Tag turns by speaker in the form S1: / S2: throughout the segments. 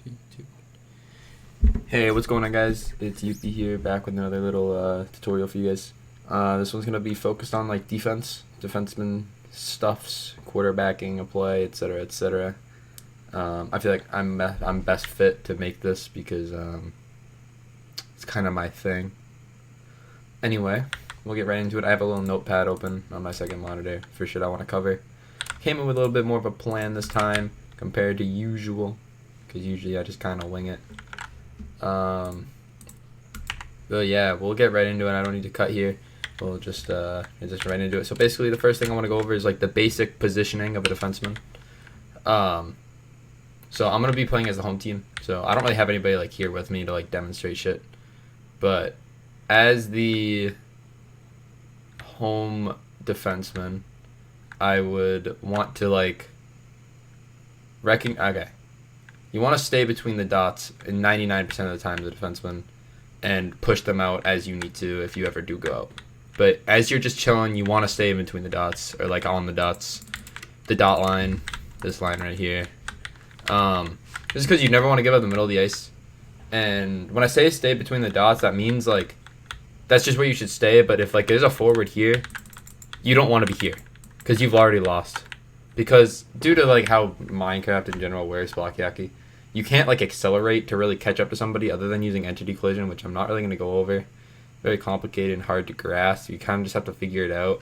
S1: 3, 2. Hey, what's going on, guys? It's Yuki here, back with another little tutorial for you guys. This one's gonna be focused on like defenseman stuffs, quarterbacking a play, etc., etc. I feel like I'm best fit to make this because it's kind of my thing. Anyway, we'll get right into it. I have a little notepad open on my second monitor for shit I want to cover. Came in with a little bit more of a plan this time compared to usual, because usually I just kind of wing it. But yeah, we'll get right into it. I don't need to cut here. We'll just right into it. So basically, the first thing I want to go over is like the basic positioning of a defenseman. So I'm gonna be playing as the home team. So I don't really have anybody like here with me to like demonstrate shit. But as the home defenseman, I would want to like okay. You want to stay between the dots 99% of the time, the defenseman, and push them out as you need to if you ever do go out. But as you're just chilling, you want to stay in between the dots, or like on the dots, the dot line, this line right here. This is because you never want to give up the middle of the ice. And when I say stay between the dots, that means like that's just where you should stay. But if like there's a forward here, you don't want to be here because you've already lost. Because due to like how Minecraft in general works, block yaki, you can't like accelerate to really catch up to somebody other than using entity collision, which I'm not really going to go over. Very complicated and hard to grasp. You kind of just have to figure it out.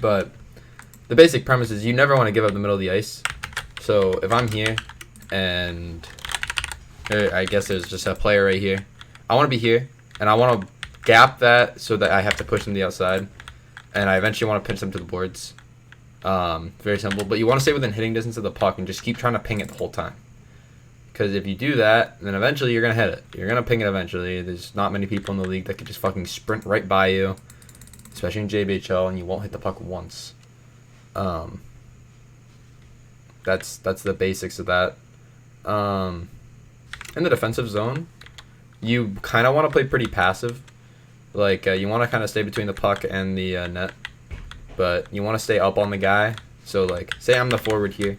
S1: But the basic premise is you never want to give up the middle of the ice. So if I'm here and I guess there's just a player right here, I want to be here and I want to gap that so that I have to push them to the outside. And I eventually want to pinch them to the boards. Very simple. But you want to stay within hitting distance of the puck and just keep trying to ping it the whole time. Because if you do that, then eventually you're going to hit it. You're going to ping it eventually. There's not many people in the league that can just fucking sprint right by you. Especially in BHL, and you won't hit the puck once. That's the basics of that. In the defensive zone, you kind of want to play pretty passive. Like, you want to kind of stay between the puck and the net, but you want to stay up on the guy. So, like, say I'm the forward here,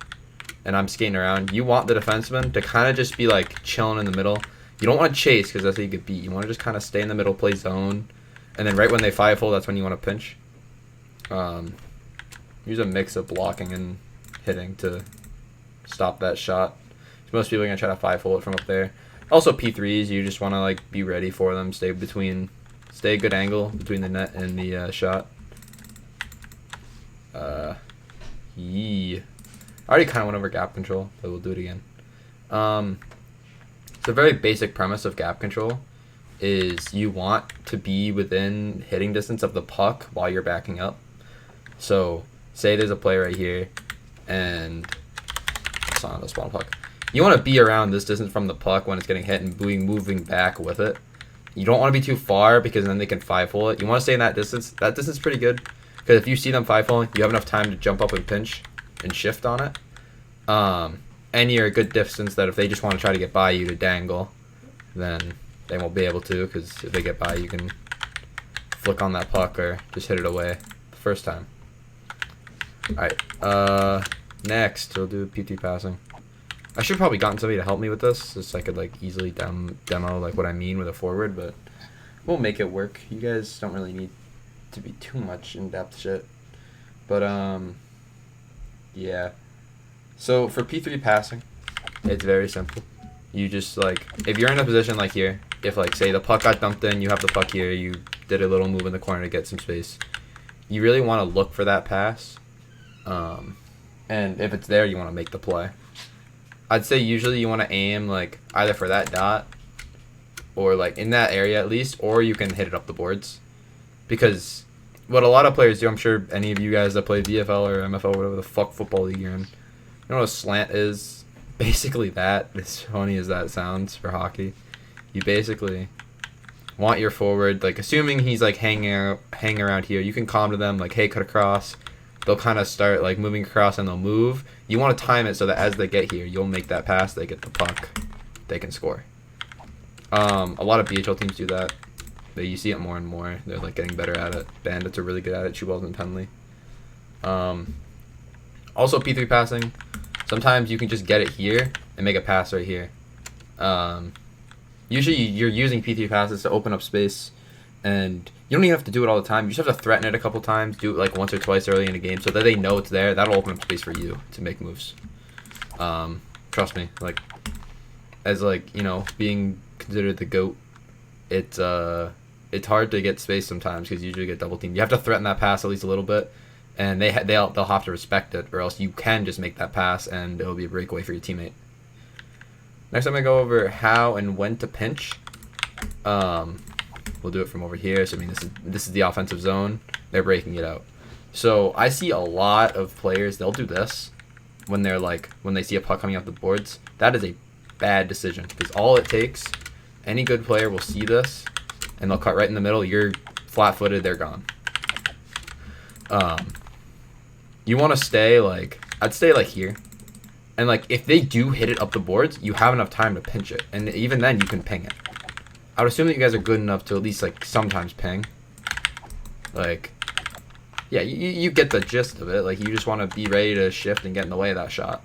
S1: and I'm skating around. You want the defenseman to kind of just be, like, chilling in the middle. You don't want to chase, because that's how you get beat. You want to just kind of stay in the middle, play zone, and then right when they 5-hole, that's when you want to pinch. Use a mix of blocking and hitting to stop that shot. Most people are going to try to 5-hole it from up there. Also, P3s, you just want to, like, be ready for them, stay a good angle between the net and the shot. I already kind of went over gap control, but we'll do it again. The very basic premise of gap control is you want to be within hitting distance of the puck while you're backing up. So, say there's a play right here, and it's not a spawn puck. You want to be around this distance from the puck when it's getting hit and moving back with it. You don't want to be too far because then they can 5-hole it. You want to stay in that distance. That distance is pretty good because if you see them 5-holing, you have enough time to jump up and pinch and shift on it. And you're a good distance that if they just want to try to get by you to dangle, then they won't be able to, because if they get by, you can flick on that puck or just hit it away the first time. Alright, next we'll do PT passing. I should have probably gotten somebody to help me with this, just so I could like easily demo like what I mean with a forward, but we'll make it work. You guys don't really need to be too much in-depth shit. But yeah. So for P3 passing, it's very simple. You just like, if you're in a position like here, if like say the puck got dumped in, you have the puck here, you did a little move in the corner to get some space. You really want to look for that pass. And if it's there, you want to make the play. I'd say usually you want to aim like either for that dot or like in that area at least, or you can hit it up the boards. Because what a lot of players do, I'm sure any of you guys that play VFL or MFL, whatever the fuck football league you're in, you know what a slant is? Basically that, as funny as that sounds for hockey. You basically want your forward, like assuming he's like hanging around here, you can calm to them like, hey, cut across. They'll kind of start like moving across and they'll move. You want to time it so that as they get here, you'll make that pass, they get the puck, they can score. A lot of BHL teams do that. You see it more and more. They're like getting better at it. Bandits are really good at it. Shoe Balls and Penley. Also P3 passing. Sometimes you can just get it here and make a pass right here. Usually you're using P3 passes to open up space, and you don't even have to do it all the time. You just have to threaten it a couple times, do it like once or twice early in the game so that they know it's there. That'll open up space for you to make moves. Trust me, like, as like, you know, being considered the GOAT, it's hard to get space sometimes because you usually get double teamed. You have to threaten that pass at least a little bit, and they'll have to respect it, or else you can just make that pass and it'll be a breakaway for your teammate. Next, I'm gonna go over how and when to pinch. We'll do it from over here. So I mean, this is the offensive zone. They're breaking it out. So I see a lot of players. They'll do this when they see a puck coming off the boards. That is a bad decision because all it takes, any good player will see this, and they'll cut right in the middle. You're flat-footed. They're gone. You want to stay I'd stay like here. And, like, if they do hit it up the boards, you have enough time to pinch it. And even then, you can ping it. I would assume that you guys are good enough to at least, like, sometimes ping. Like, yeah, you get the gist of it. Like, you just want to be ready to shift and get in the way of that shot.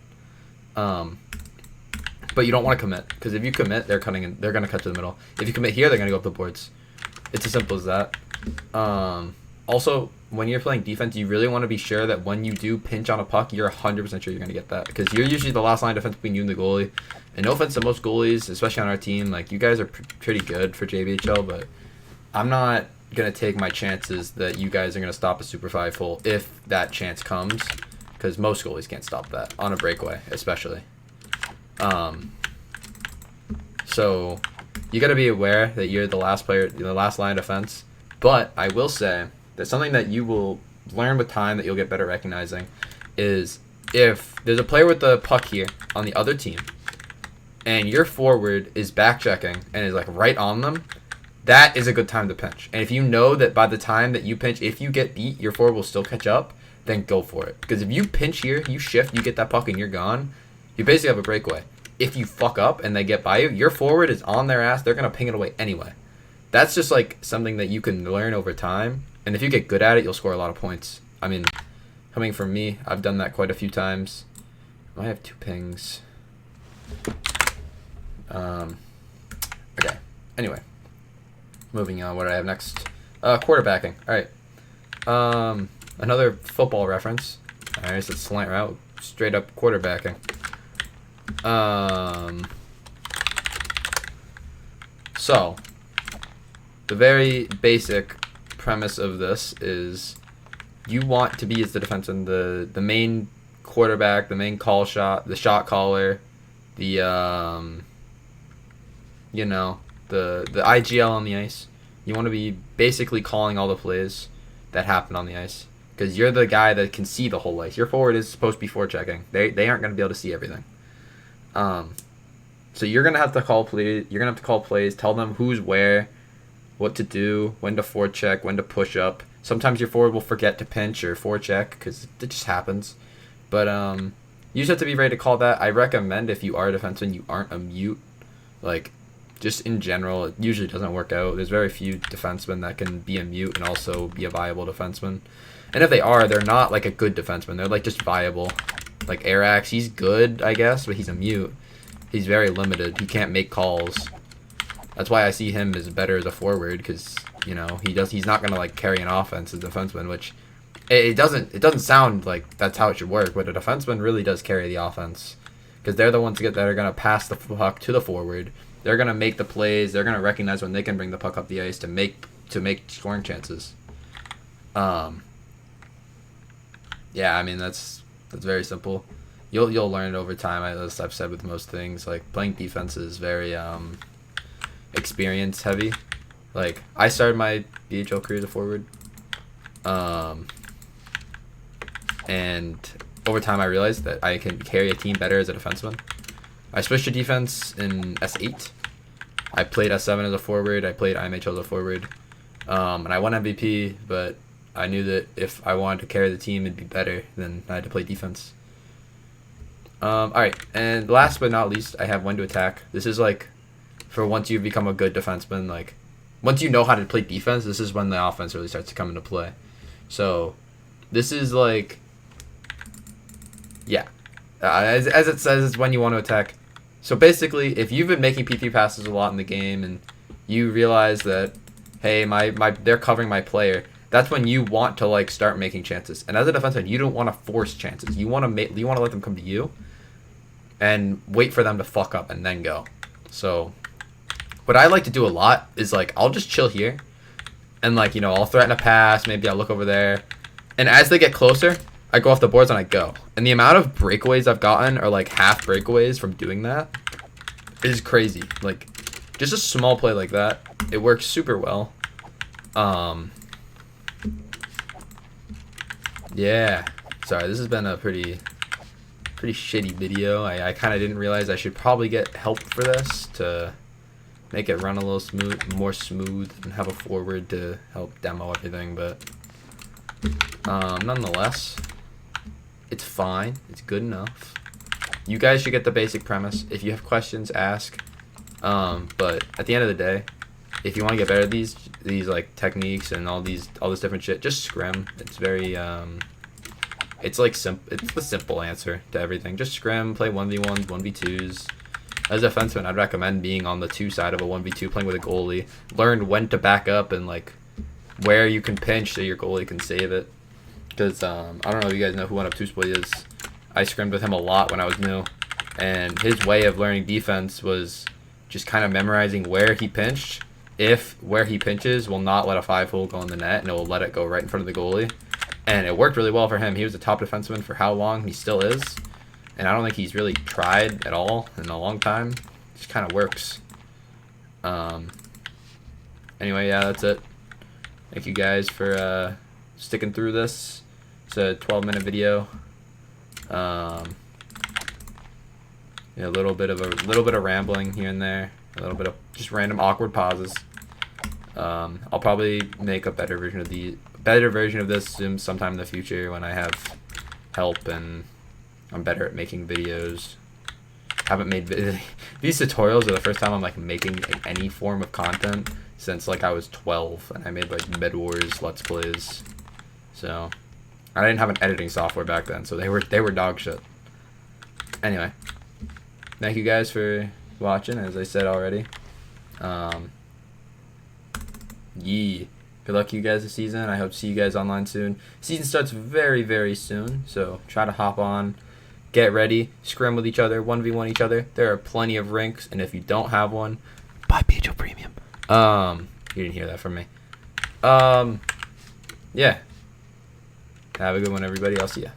S1: But you don't want to commit. Because if you commit, they're going to cut to the middle. If you commit here, they're going to go up the boards. It's as simple as that. Also, when you're playing defense, you really want to be sure that when you do pinch on a puck, you're 100% sure you're going to get that. Because you're usually the last line of defense between you and the goalie. And no offense to most goalies, especially on our team. Like, you guys are pretty good for JBHL, but I'm not going to take my chances that you guys are going to stop a Super 5 full if that chance comes. Because most goalies can't stop that, on a breakaway especially. So you got to be aware that you're the last player, the last line of defense. But I will say that something that you will learn with time that you'll get better recognizing is if there's a player with the puck here on the other team and your forward is back checking and is like right on them, that is a good time to pinch. And if you know that by the time that you pinch, if you get beat, your forward will still catch up, then go for it. Because if you pinch here, you shift, you get that puck and you're gone, you basically have a breakaway. If you fuck up and they get by you, your forward is on their ass, they're going to ping it away anyway. That's just like something that you can learn over time. And if you get good at it, you'll score a lot of points. I mean, coming from me, I've done that quite a few times. I have 2 pings. Okay. Anyway. Moving on. What do I have next? Quarterbacking. Alright. Another football reference. Alright, so it's slant route. Straight up quarterbacking. So, the very basic premise of this is you want to be as the defenseman, the main quarterback, the main call shot, the shot caller, the the IGL on the ice. You want to be basically calling all the plays that happen on the ice because you're the guy that can see the whole ice. Your forward is supposed to be forechecking. They aren't going to be able to see everything. So you're gonna have to call plays. You're gonna have to call plays. Tell them who's where, what to do, when to forecheck, when to push up. Sometimes your forward will forget to pinch or forecheck because it just happens. But you just have to be ready to call that. I recommend if you are a defenseman, you aren't a mute. Like, just in general, it usually doesn't work out. There's very few defensemen that can be a mute and also be a viable defenseman. And if they are, they're not like a good defenseman. They're like just viable. Like Arax, he's good, I guess, but he's a mute. He's very limited. He can't make calls. That's why I see him as better as a forward because, you know, he's not going to like carry an offense as a defenseman, which it doesn't sound like that's how it should work, but a defenseman really does carry the offense because they're the ones that are going to pass the puck to the forward. They're going to make the plays. They're going to recognize when they can bring the puck up the ice to make scoring chances. Yeah, I mean that's very simple. You'll learn it over time. As I've said with most things, like playing defense is very experience heavy. Like I started my BHL career as a forward, and over time I realized that I can carry a team better as a defenseman. I switched to defense in S8. I played S7 as a forward. I played IMHL as a forward, and I won MVP. But I knew that if I wanted to carry the team, it'd be better. Then I had to play defense. Alright, and last but not least, I have when to attack. This is like, for once you become a good defenseman, like, once you know how to play defense, this is when the offense really starts to come into play. So, this is like, yeah. As it says, it's when you want to attack. So basically, if you've been making P3 passes a lot in the game and you realize that, hey, they're covering my player, that's when you want to like start making chances. And as a defenseman, you don't want to force chances. You want to let them come to you and wait for them to fuck up and then go. So what I like to do a lot is like I'll just chill here and like, you know, I'll threaten a pass, maybe I'll look over there. And as they get closer, I go off the boards and I go. And the amount of breakaways I've gotten, or like half breakaways from doing that, is crazy. Like, just a small play like that, it works super well. Yeah. Sorry, this has been a pretty shitty video. I kind of didn't realize I should probably get help for this to make it run a little more smooth, and have a forward to help demo everything. But nonetheless, it's fine. It's good enough. You guys should get the basic premise. If you have questions, ask. But at the end of the day, if you want to get better at these like techniques and all this different shit, just scrim. It's very it's like it's the simple answer to everything. Just scrim, play 1v1s, 1v2s. As a defenseman, I'd recommend being on the 2 side of a 1v2, playing with a goalie. Learn when to back up and like where you can pinch so your goalie can save it. Because I don't know if you guys know who Untitled is. I scrimmed with him a lot when I was new, and his way of learning defense was just kind of memorizing where he pinched. Where he pinches will not let a 5-hole go in the net, and it will let it go right in front of the goalie. And it worked really well for him. He was a top defenseman for how long? He still is. And I don't think he's really tried at all in a long time. It just kind of works. Anyway, yeah, that's it. Thank you guys for sticking through this. It's a 12-minute video. Yeah, a little bit of rambling here and there. A little bit of just random awkward pauses. I'll probably make a better version of this sometime in the future when I have help and I'm better at making videos. Haven't made these tutorials are the first time I'm like making like, any form of content since like I was 12, and I made like Med Wars Let's Plays. So I didn't have an editing software back then, so they were dog shit. Anyway, thank you guys for watching, as I said already. Good luck to you guys this season. I hope to see you guys online soon. Season starts very, very soon, so try to hop on, get ready, scrim with each other, 1v1 each other. There are plenty of rinks, and if you don't have one, buy BHL Premium. You didn't hear that from me. Yeah. Have a good one, everybody. I'll see ya.